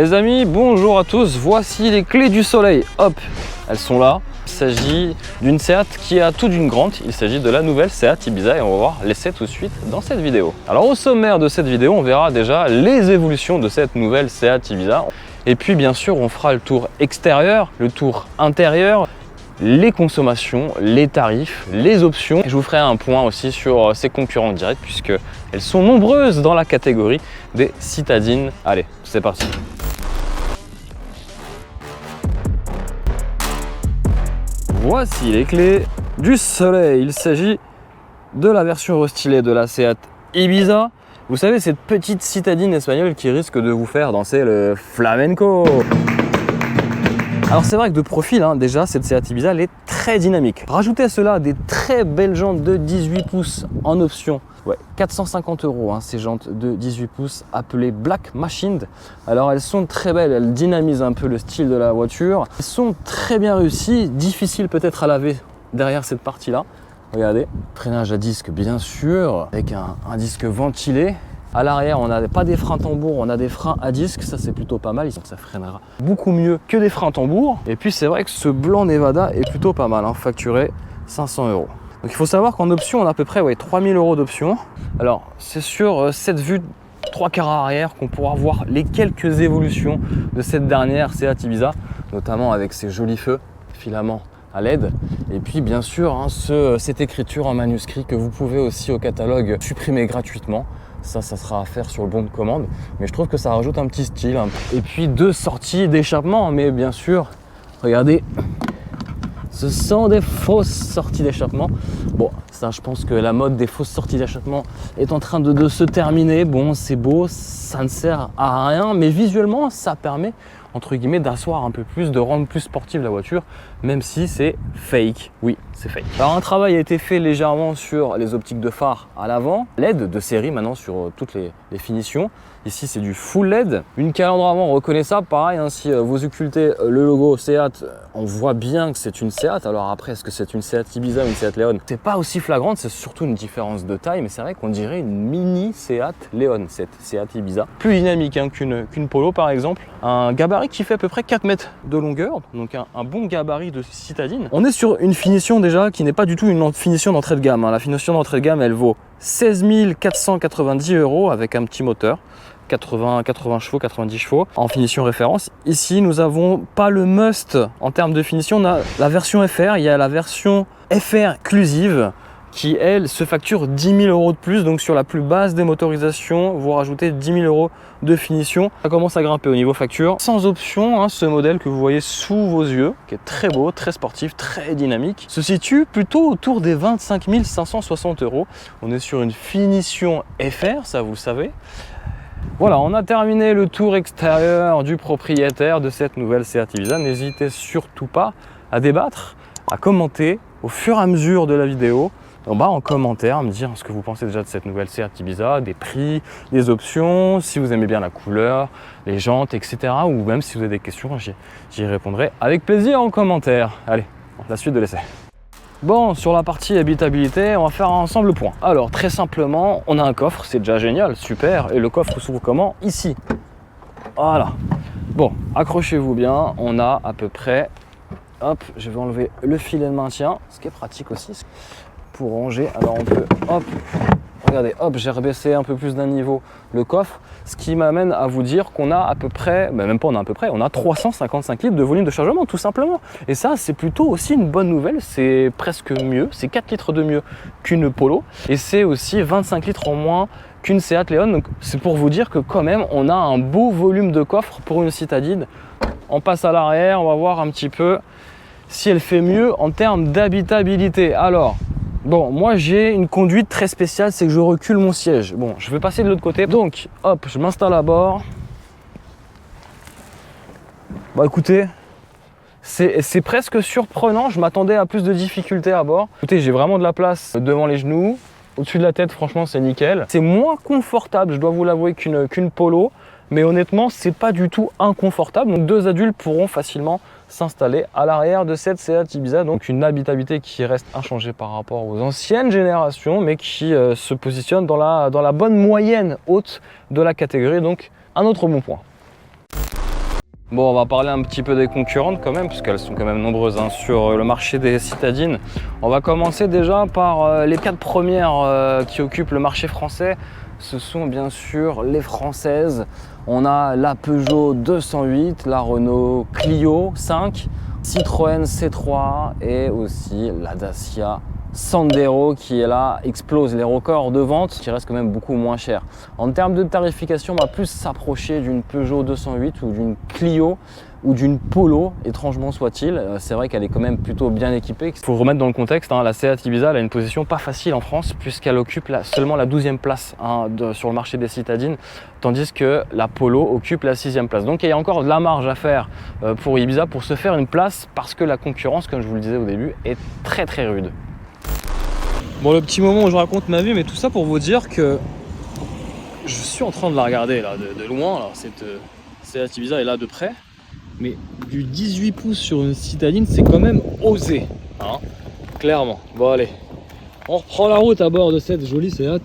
Les amis, bonjour à tous, voici les clés du soleil, hop, elles sont là. Il s'agit d'une Seat qui a tout d'une grande, il s'agit de la nouvelle Seat Ibiza et on va voir l'essai tout de suite dans cette vidéo. Alors au sommaire de cette vidéo, on verra déjà les évolutions de cette nouvelle Seat Ibiza. Et puis bien sûr, on fera le tour extérieur, le tour intérieur, les consommations, les tarifs, les options. Et je vous ferai un point aussi sur ses concurrents directs puisque elles sont nombreuses dans la catégorie des citadines. Allez, c'est parti. Voici les clés du soleil. Il s'agit de la version restylée de la Seat Ibiza. Vous savez, cette petite citadine espagnole qui risque de vous faire danser le flamenco. Alors c'est vrai que de profil, déjà, cette Seat Ibiza, elle est très dynamique. Rajoutez à cela des très belles jantes de 18 pouces en option. Ouais, 450 €, ces jantes de 18 pouces appelées Black Machined. Alors elles sont très belles, elles dynamisent un peu le style de la voiture. Elles sont très bien réussies, difficiles peut-être à laver derrière cette partie-là. Regardez, freinage à disque bien sûr, avec un disque ventilé. À l'arrière, on n'a pas des freins tambours, on a des freins à disque, ça c'est plutôt pas mal, donc ça freinera beaucoup mieux que des freins tambours. Et puis c'est vrai que ce blanc Nevada est plutôt pas mal, facturé 500 €. Donc il faut savoir qu'en option, on a à peu près 3000 € d'options. Alors c'est sur cette vue 3/4 arrière qu'on pourra voir les quelques évolutions de cette dernière Seat Ibiza, notamment avec ses jolis feux filaments à LED. Et puis bien sûr, cette écriture en manuscrit que vous pouvez aussi au catalogue supprimer gratuitement. Ça sera à faire sur le bon de commande, mais je trouve que ça rajoute un petit style. Et puis 2 sorties d'échappement, mais bien sûr, regardez, ce sont des fausses sorties d'échappement. Bon, ça je pense que la mode des fausses sorties d'échappement est en train de se terminer. Bon, c'est beau, ça ne sert à rien, mais visuellement, ça permet entre guillemets d'asseoir un peu plus, de rendre plus sportive la voiture, même si c'est fake. Oui, c'est fake. Alors un travail a été fait légèrement sur les optiques de phare à l'avant, LED de série maintenant sur toutes les finitions. Ici c'est du full LED, une calandre avant reconnaissable, pareil, si vous occultez le logo Seat, on voit bien que c'est une Seat. Alors après, est-ce que c'est une Seat Ibiza ou une Seat Leon? C'est pas aussi flagrante, c'est surtout une différence de taille, mais c'est vrai qu'on dirait une mini Seat Leon, cette Seat Ibiza. Plus dynamique qu'une Polo par exemple, un gabarit qui fait à peu près 4 mètres de longueur, donc un bon gabarit de citadine. On est sur une finition déjà qui n'est pas du tout une finition d'entrée de gamme. La finition d'entrée de gamme, elle vaut 16 490 € avec un petit moteur. 80 chevaux, 90 chevaux en finition référence. Ici, nous avons pas le must en termes de finition. On a la version FR, il y a la version FR exclusive qui, elle, se facture 10 000 € de plus. Donc sur la plus basse des motorisations, vous rajoutez 10 000 € de finition. Ça commence à grimper au niveau facture. Sans option, ce modèle que vous voyez sous vos yeux, qui est très beau, très sportif, très dynamique, se situe plutôt autour des 25 560 €. On est sur une finition FR, ça vous savez. Voilà, on a terminé le tour extérieur du propriétaire de cette nouvelle Seat Ibiza. N'hésitez surtout pas à débattre, à commenter au fur et à mesure de la vidéo. En bas en commentaire, à me dire ce que vous pensez déjà de cette nouvelle Seat Ibiza, des prix, des options, si vous aimez bien la couleur, les jantes, etc. Ou même si vous avez des questions, j'y répondrai avec plaisir en commentaire. Allez, la suite de l'essai. Bon, sur la partie habitabilité, on va faire ensemble le point. Alors, très simplement, on a un coffre, c'est déjà génial, super. Et le coffre s'ouvre comment? Ici. Voilà. Bon, accrochez-vous bien, on a à peu près... Hop, je vais enlever le filet de maintien, ce qui est pratique aussi pour ranger. Alors, on peut... Hop, regardez, hop, j'ai rebaissé un peu plus d'un niveau le coffre, ce qui m'amène à vous dire qu'on a à peu près, même pas on a à peu près, on a 355 litres de volume de chargement, tout simplement. Et ça, c'est plutôt aussi une bonne nouvelle, c'est presque mieux, c'est 4 litres de mieux qu'une Polo, et c'est aussi 25 litres en moins qu'une Seat Leon. Donc c'est pour vous dire que quand même, on a un beau volume de coffre pour une citadine. On passe à l'arrière, on va voir un petit peu si elle fait mieux en termes d'habitabilité. Alors, bon, moi j'ai une conduite très spéciale, c'est que je recule mon siège. Bon, je vais passer de l'autre côté. Donc, hop, je m'installe à bord. Bon, écoutez, c'est presque surprenant. Je m'attendais à plus de difficultés à bord. Écoutez, j'ai vraiment de la place devant les genoux. Au-dessus de la tête, franchement, c'est nickel. C'est moins confortable, je dois vous l'avouer, qu'une Polo. Mais honnêtement, c'est pas du tout inconfortable. Donc, 2 adultes pourront facilement s'installer à l'arrière de cette Seat Ibiza. Donc une habitabilité qui reste inchangée par rapport aux anciennes générations, mais qui se positionne dans la bonne moyenne haute de la catégorie. Donc un autre bon point. Bon, on va parler un petit peu des concurrentes quand même, puisqu'elles sont quand même nombreuses hein, sur le marché des citadines. On va commencer déjà par les 4 premières qui occupent le marché français. Ce sont bien sûr les françaises. On a la Peugeot 208, la Renault Clio 5, Citroën C3 et aussi la Dacia Sandero qui est là, explose les records de vente, qui reste quand même beaucoup moins cher. En termes de tarification, on va plus s'approcher d'une Peugeot 208 ou d'une Clio ou d'une Polo, étrangement soit-il. C'est vrai qu'elle est quand même plutôt bien équipée. Pour remettre dans le contexte, hein, la Seat Ibiza elle a une position pas facile en France puisqu'elle occupe seulement la 12e place hein, sur le marché des citadines, tandis que la Polo occupe la 6e place. Donc il y a encore de la marge à faire pour Ibiza pour se faire une place parce que la concurrence, comme je vous le disais au début, est très très rude. Bon, le petit moment où je raconte ma vie, mais tout ça pour vous dire que je suis en train de la regarder là, de loin. Alors, cette Seat Ibiza est là de près, mais du 18 pouces sur une citadine, c'est quand même osé, hein, clairement. Bon, allez, on reprend la route à bord de cette jolie Seat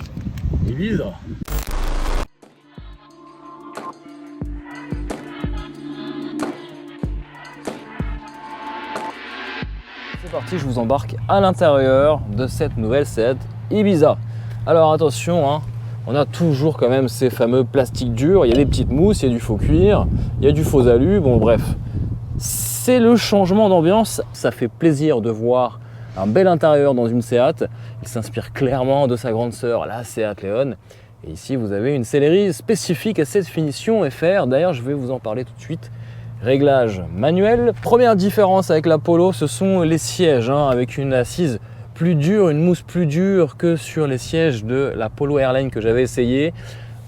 Ibiza. C'est parti, je vous embarque à l'intérieur de cette nouvelle Seat Ibiza. Alors attention, hein, on a toujours quand même ces fameux plastiques durs, il y a des petites mousses, il y a du faux cuir, il y a du faux alu, bon bref. C'est le changement d'ambiance, ça fait plaisir de voir un bel intérieur dans une Seat. Il s'inspire clairement de sa grande sœur, la Seat Leon. Et ici vous avez une sellerie spécifique à cette finition FR, d'ailleurs je vais vous en parler tout de suite. Réglage manuel. Première différence avec la Polo, ce sont les sièges, hein, avec une assise plus dure, une mousse plus dure que sur les sièges de la Polo Airline que j'avais essayé.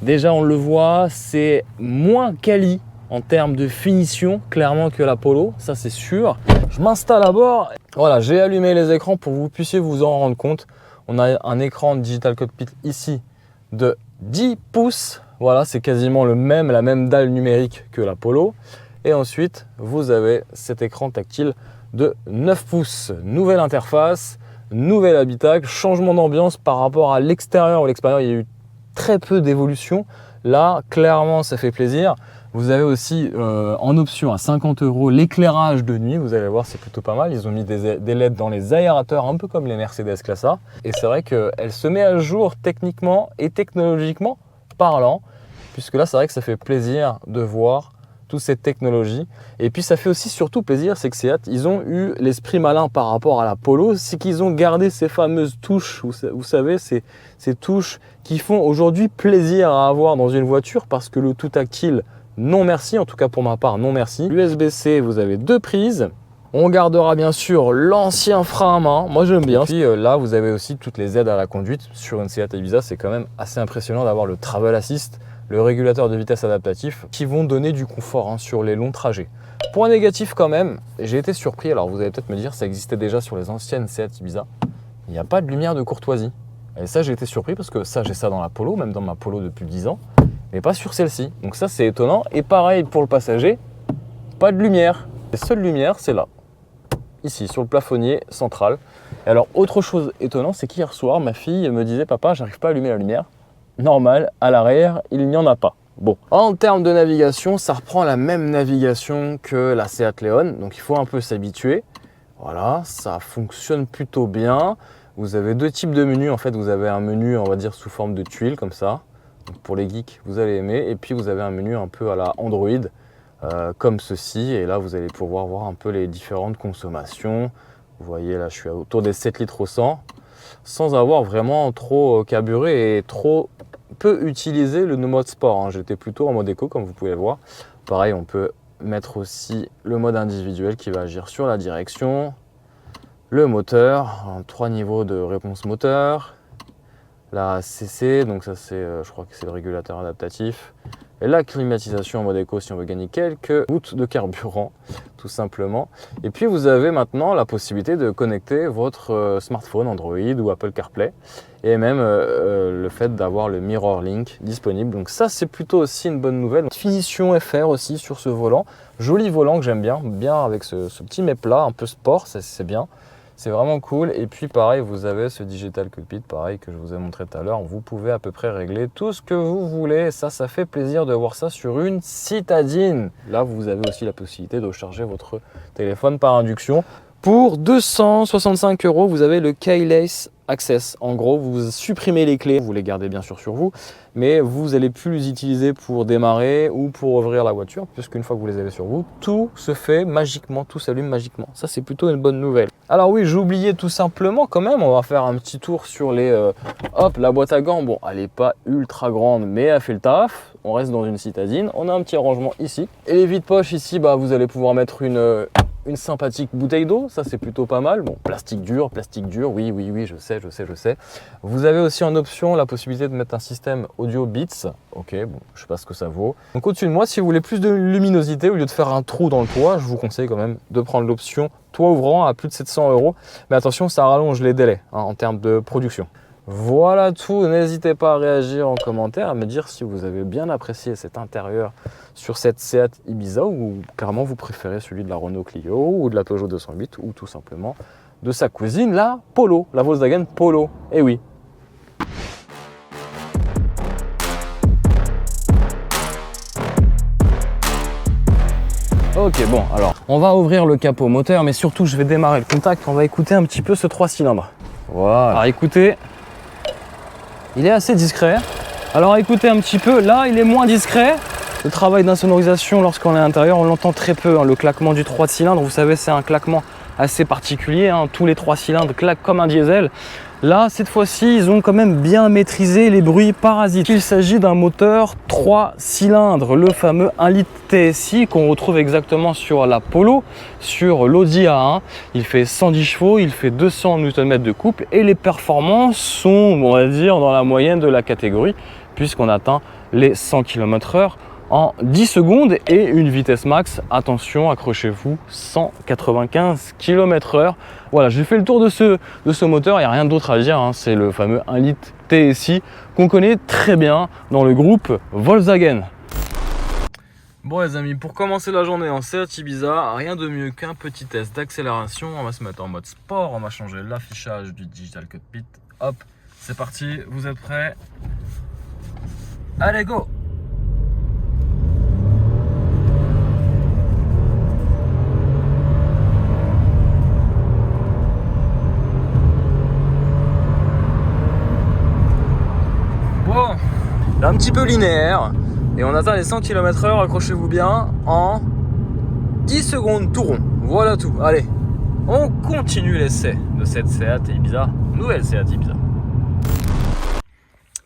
Déjà on le voit, c'est moins quali en termes de finition clairement que la Polo, ça c'est sûr. Je m'installe à bord, voilà, j'ai allumé les écrans pour que vous puissiez vous en rendre compte. On a un écran Digital Cockpit ici de 10 pouces, voilà, c'est quasiment la même dalle numérique que la Polo. Et ensuite, vous avez cet écran tactile de 9 pouces. Nouvelle interface, nouvel habitacle, changement d'ambiance par rapport à l'extérieur. L'extérieur, il y a eu très peu d'évolution. Là, clairement, ça fait plaisir. Vous avez aussi en option à 50 € l'éclairage de nuit. Vous allez voir, c'est plutôt pas mal. Ils ont mis des LED dans les aérateurs, un peu comme les Mercedes Classe A. Et c'est vrai qu'elle se met à jour techniquement et technologiquement parlant. Puisque là, c'est vrai que ça fait plaisir de voir toute cette technologie. Et puis ça fait aussi surtout plaisir, c'est que Seat, ils ont eu l'esprit malin par rapport à la Polo, c'est qu'ils ont gardé ces fameuses touches, vous savez, ces touches qui font aujourd'hui plaisir à avoir dans une voiture parce que le tout tactile, non merci, en tout cas pour ma part, non merci. USB-C, vous avez 2 prises. On gardera bien sûr l'ancien frein à main, moi j'aime bien. Et puis là, vous avez aussi toutes les aides à la conduite. Sur une Seat Ibiza, c'est quand même assez impressionnant d'avoir le Travel Assist, le régulateur de vitesse adaptatif, qui vont donner du confort hein, sur les longs trajets. Point négatif quand même, j'ai été surpris, alors vous allez peut-être me dire, ça existait déjà sur les anciennes Seat Ibiza, il n'y a pas de lumière de courtoisie. Et ça, j'ai été surpris parce que ça, j'ai ça dans la Polo, même dans ma Polo depuis 10 ans, mais pas sur celle-ci. Donc ça, c'est étonnant. Et pareil pour le passager, pas de lumière. Les seules lumières, c'est là, ici, sur le plafonnier central. Et alors, autre chose étonnante, c'est qu'hier soir, ma fille me disait « Papa, j'arrive pas à allumer la lumière ». Normal, à l'arrière, il n'y en a pas. Bon, en termes de navigation, ça reprend la même navigation que la Seat Leon, donc il faut un peu s'habituer. Voilà, ça fonctionne plutôt bien. Vous avez 2 types de menus, en fait, vous avez un menu, on va dire, sous forme de tuile, comme ça. Donc pour les geeks, vous allez aimer. Et puis vous avez un menu un peu à la Android, comme ceci. Et là, vous allez pouvoir voir un peu les différentes consommations. Vous voyez, là, je suis autour des 7 litres au 100, sans avoir vraiment trop carburé et trop peu utilisé le mode sport, hein. J'étais plutôt en mode éco comme vous pouvez le voir. Pareil, on peut mettre aussi le mode individuel qui va agir sur la direction, le moteur, 3 niveaux de réponse moteur, la CC, donc ça c'est, je crois que c'est le régulateur adaptatif, et la climatisation en mode éco si on veut gagner quelques gouttes de carburant tout simplement. Et puis vous avez maintenant la possibilité de connecter votre smartphone Android ou Apple CarPlay et même le fait d'avoir le Mirror Link disponible. Donc ça c'est plutôt aussi une bonne nouvelle. Finition FR aussi sur ce volant, joli volant que j'aime bien, avec ce petit méplat un peu sport, c'est bien. C'est vraiment cool. Et puis pareil, vous avez ce Digital Cockpit, pareil, que je vous ai montré tout à l'heure. Vous pouvez à peu près régler tout ce que vous voulez. Ça fait plaisir de voir ça sur une citadine. Là, vous avez aussi la possibilité de recharger votre téléphone par induction. Pour 265 €, vous avez le Keyless Access. En gros, vous supprimez les clés, vous les gardez bien sûr sur vous, mais vous n'allez plus les utiliser pour démarrer ou pour ouvrir la voiture, puisqu'une fois que vous les avez sur vous, tout se fait magiquement, tout s'allume magiquement. Ça, c'est plutôt une bonne nouvelle. Alors oui, j'ai oublié tout simplement quand même, on va faire un petit tour sur les... la boîte à gants, bon, elle n'est pas ultra grande, mais elle fait le taf. On reste dans une citadine, on a un petit arrangement ici. Et les vides-poches ici, vous allez pouvoir mettre une sympathique bouteille d'eau, ça c'est plutôt pas mal. Bon, plastique dur, oui, je sais. Vous avez aussi en option la possibilité de mettre un système audio Beats. Ok, bon, je sais pas ce que ça vaut. Donc au-dessus de moi, si vous voulez plus de luminosité, au lieu de faire un trou dans le toit, je vous conseille quand même de prendre l'option toit ouvrant à plus de 700 €. Mais attention, ça rallonge les délais en termes de production. Voilà tout, n'hésitez pas à réagir en commentaire, à me dire si vous avez bien apprécié cet intérieur sur cette Seat Ibiza ou clairement vous préférez celui de la Renault Clio ou de la Peugeot 208 ou tout simplement de sa cousine, la Polo, la Volkswagen Polo. Eh oui. Ok, bon, alors on va ouvrir le capot moteur, mais surtout je vais démarrer le contact, on va écouter un petit peu ce 3 cylindres. Voilà. Alors écoutez, il est assez discret. Alors écoutez un petit peu, là il est moins discret. Le travail d'insonorisation lorsqu'on est à l'intérieur, on l'entend très peu. Le claquement du 3 cylindres, vous savez, c'est un claquement assez particulier. Tous les 3 cylindres claquent comme un diesel. Là, cette fois-ci, ils ont quand même bien maîtrisé les bruits parasites. Il s'agit d'un moteur 3 cylindres, le fameux 1 litre TSI qu'on retrouve exactement sur la Polo, sur l'Audi A1. Il fait 110 chevaux, il fait 200 Nm de couple et les performances sont, on va dire, dans la moyenne de la catégorie puisqu'on atteint les 100 km/h en 10 secondes et une vitesse max, attention, accrochez-vous, 195 km/h. Voilà, j'ai fait le tour de ce moteur, il n'y a rien d'autre à dire, c'est le fameux 1 litre TSI qu'on connaît très bien dans le groupe Volkswagen. Bon les amis, pour commencer la journée en Seat Ibiza, rien de mieux qu'un petit test d'accélération. On va se mettre en mode sport, on va changer l'affichage du Digital Cockpit. Hop, c'est parti, vous êtes prêts? Allez, go! Un petit peu linéaire et on atteint les 100 km/h, accrochez-vous bien, en 10 secondes tout rond. Voilà tout. Allez, on continue l'essai de cette Seat Ibiza, nouvelle Seat Ibiza.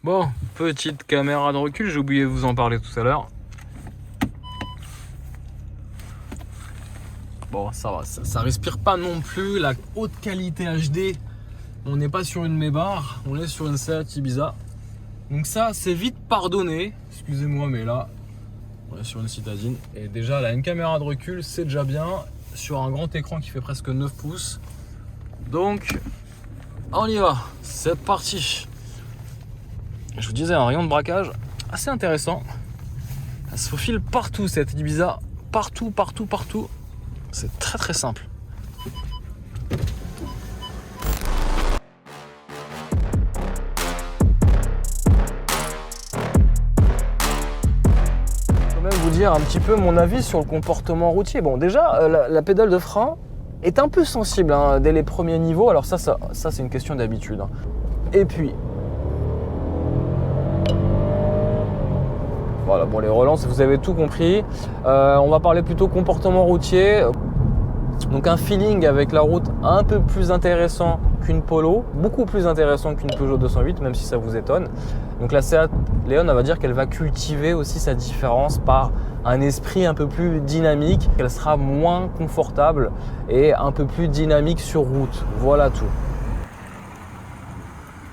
Bon, petite caméra de recul, j'ai oublié de vous en parler tout à l'heure. Bon, ça va, ça respire pas non plus la haute qualité HD. On n'est pas sur une Maybach, on est sur une Seat Ibiza. Donc ça, c'est vite pardonné, excusez-moi, mais là, on est sur une citadine. Et déjà, là, une caméra de recul, c'est déjà bien, sur un grand écran qui fait presque 9 pouces. Donc, on y va, c'est parti. Je vous disais, un rayon de braquage assez intéressant. Elle se faufile partout, cette Ibiza, partout. C'est très très simple. Vous dire un petit peu mon avis sur le comportement routier. Bon, déjà, la pédale de frein est un peu sensible dès les premiers niveaux. Alors ça c'est une question d'habitude. Et puis, voilà, bon, les relances, vous avez tout compris. On va parler plutôt comportement routier. Donc un feeling avec la route un peu plus intéressant qu'une Polo, beaucoup plus intéressant qu'une Peugeot 208, même si ça vous étonne. Donc la Seat Leon, on va dire qu'elle va cultiver aussi sa différence par un esprit un peu plus dynamique. Elle sera moins confortable et un peu plus dynamique sur route. Voilà tout.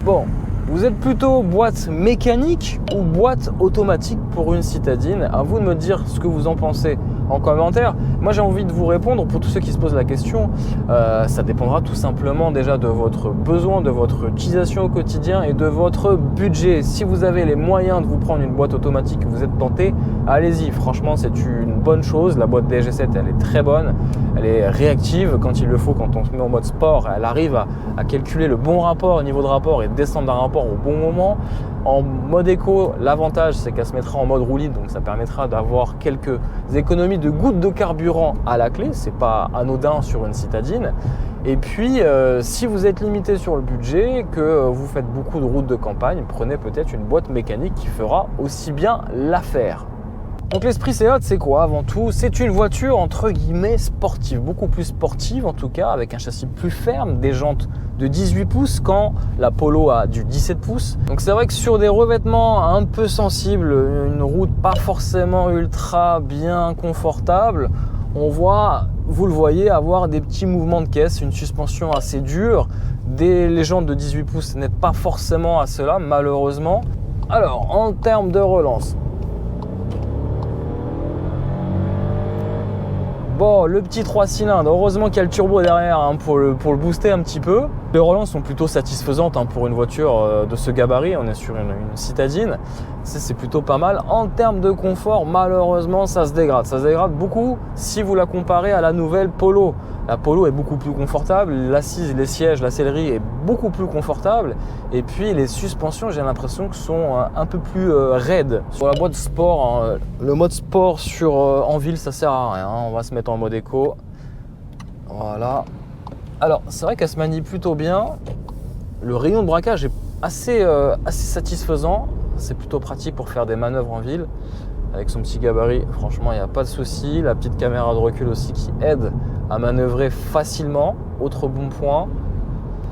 Bon, vous êtes plutôt boîte mécanique ou boîte automatique pour une citadine? À vous de me dire ce que vous en pensez en commentaire. Moi j'ai envie de vous répondre pour tous ceux qui se posent la question. Ça dépendra tout simplement déjà de votre besoin, de votre utilisation au quotidien et de votre budget. Si vous avez les moyens de vous prendre une boîte automatique, vous êtes tenté, allez-y. Franchement c'est une bonne chose. La boîte DG7 elle est très bonne, elle est réactive quand il le faut, quand on se met en mode sport, elle arrive à calculer le bon rapport, au niveau de rapport et descendre d'un rapport au bon moment. En mode éco, l'avantage c'est qu'elle se mettra en mode roue libre, donc ça permettra d'avoir quelques économies de gouttes de carburant à la clé, c'est pas anodin sur une citadine. Et puis si vous êtes limité sur le budget, que vous faites beaucoup de routes de campagne, prenez peut-être une boîte mécanique qui fera aussi bien l'affaire. Donc l'Esprit Seat c'est quoi avant tout? C'est une voiture entre guillemets sportive, beaucoup plus sportive en tout cas, avec un châssis plus ferme, des jantes de 18 pouces quand la Polo a du 17 pouces. Donc c'est vrai que sur des revêtements un peu sensibles, une route pas forcément ultra bien confortable, on voit, vous le voyez, avoir des petits mouvements de caisse, une suspension assez dure. Les jantes de 18 pouces n'aident pas forcément à cela malheureusement. Alors en termes de relance, bon, le petit 3 cylindres, heureusement qu'il y a le turbo derrière hein, pour le booster un petit peu. Les relances sont plutôt satisfaisantes hein, pour une voiture de ce gabarit. On est sur une citadine, c'est plutôt pas mal. En termes de confort, malheureusement, ça se dégrade. Ça se dégrade beaucoup si vous la comparez à la nouvelle Polo. La Polo est beaucoup plus confortable, l'assise, les sièges, la sellerie est beaucoup plus confortable. Et puis les suspensions, j'ai l'impression que sont un peu plus raides. Sur la boîte sport, hein, le mode sport en ville, ça sert à rien. On va se mettre en mode éco. Voilà. Alors, c'est vrai qu'elle se manie plutôt bien. Le rayon de braquage est assez satisfaisant. C'est plutôt pratique pour faire des manœuvres en ville. Avec son petit gabarit, franchement, il n'y a pas de souci. La petite caméra de recul aussi qui aide à manœuvrer facilement. Autre bon point.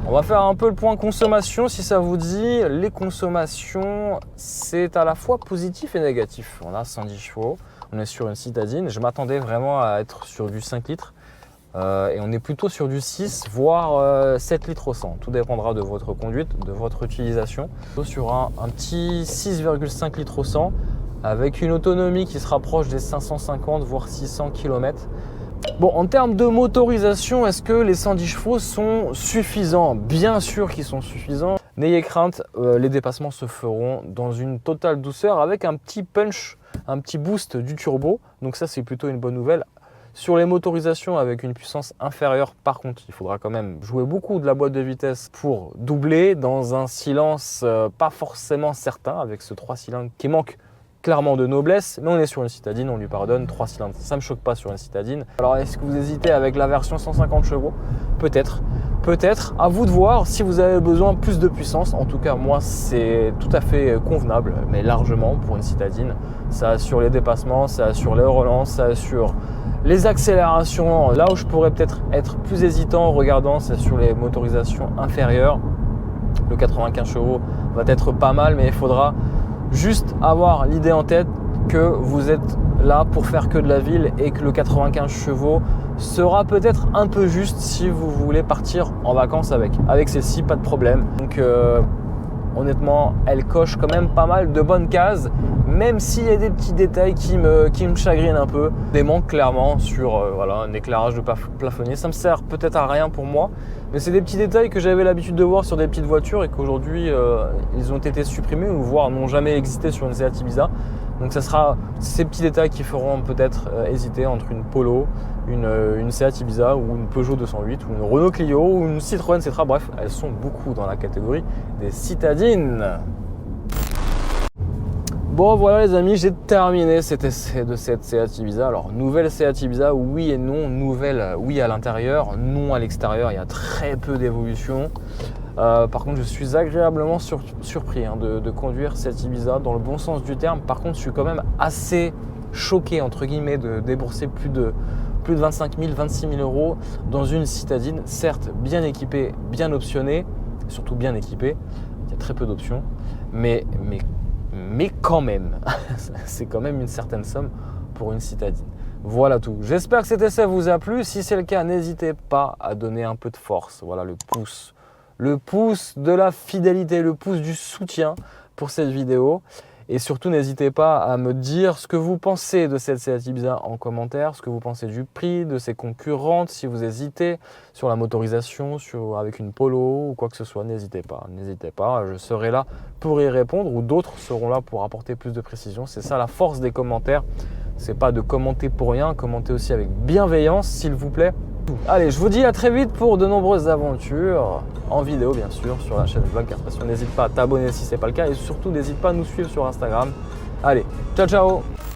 On va faire un peu le point consommation si ça vous dit. Les consommations, c'est à la fois positif et négatif. On a 110 chevaux, on est sur une citadine. Je m'attendais vraiment à être sur du 5 litres. Et on est plutôt sur du 6 voire 7 litres au 100. Tout dépendra de votre conduite, de votre utilisation. Sur un petit 6,5 litres au 100 avec une autonomie qui se rapproche des 550 voire 600 km. Bon, en termes de motorisation, est-ce que les 110 chevaux sont suffisants? Bien sûr qu'ils sont suffisants. N'ayez crainte, les dépassements se feront dans une totale douceur avec un petit punch, un petit boost du turbo. Donc ça, c'est plutôt une bonne nouvelle. Sur les motorisations avec une puissance inférieure, par contre, il faudra quand même jouer beaucoup de la boîte de vitesse pour doubler dans un silence pas forcément certain avec ce 3 cylindres qui manque clairement de noblesse, mais on est sur une citadine, on lui pardonne 3 cylindres. Ça ne me choque pas sur une citadine. Alors est-ce que vous hésitez avec la version 150 chevaux? Peut-être, à vous de voir si vous avez besoin de plus de puissance. En tout cas, moi, c'est tout à fait convenable, mais largement pour une citadine. Ça assure les dépassements, ça assure les relances, ça assure les accélérations. Là où je pourrais peut-être être plus hésitant en regardant, c'est sur les motorisations inférieures. Le 95 chevaux va être pas mal, mais il faudra juste avoir l'idée en tête que vous êtes là pour faire que de la ville et que le 95 chevaux sera peut-être un peu juste si vous voulez partir en vacances avec. Avec celle-ci, pas de problème. Donc honnêtement, elle coche quand même pas mal de bonnes cases, même s'il y a des petits détails qui me chagrinent un peu. Des manques clairement sur voilà, un éclairage de plafonnier. Ça me sert peut-être à rien pour moi, mais c'est des petits détails que j'avais l'habitude de voir sur des petites voitures et qu'aujourd'hui ils ont été supprimés ou voire n'ont jamais existé sur une Seat Ibiza. Donc ça sera ces petits détails qui feront peut-être hésiter entre une Polo, une Seat Ibiza ou une Peugeot 208 ou une Renault Clio ou une Citroën Cetra. Bref, elles sont beaucoup dans la catégorie des citadines. Bon voilà les amis, j'ai terminé cet essai de cette Seat Ibiza. Alors nouvelle Seat Ibiza, oui et non. Nouvelle, oui à l'intérieur, non à l'extérieur. Il y a très peu d'évolution. Par contre, je suis agréablement surpris de conduire cette Ibiza dans le bon sens du terme. Par contre, je suis quand même assez choqué entre guillemets de débourser plus de 25 000, 26 000 euros dans une citadine, certes bien équipée, bien optionnée, surtout bien équipée. Il y a très peu d'options, mais quand même, c'est quand même une certaine somme pour une citadine. Voilà tout. J'espère que cet essai vous a plu. Si c'est le cas, n'hésitez pas à donner un peu de force. Voilà le pouce de la fidélité, le pouce du soutien pour cette vidéo. Et surtout, n'hésitez pas à me dire ce que vous pensez de cette Seat Ibiza en commentaire, ce que vous pensez du prix, de ses concurrentes, si vous hésitez sur la motorisation, avec une Polo ou quoi que ce soit, n'hésitez pas, je serai là pour y répondre ou d'autres seront là pour apporter plus de précision. C'est ça la force des commentaires, c'est pas de commenter pour rien, commentez aussi avec bienveillance s'il vous plaît. Allez, je vous dis à très vite pour de nombreuses aventures, en vidéo bien sûr, sur la chaîne Vlogcars Passion. N'hésite pas à t'abonner si ce n'est pas le cas et surtout n'hésite pas à nous suivre sur Instagram. Allez, ciao ciao!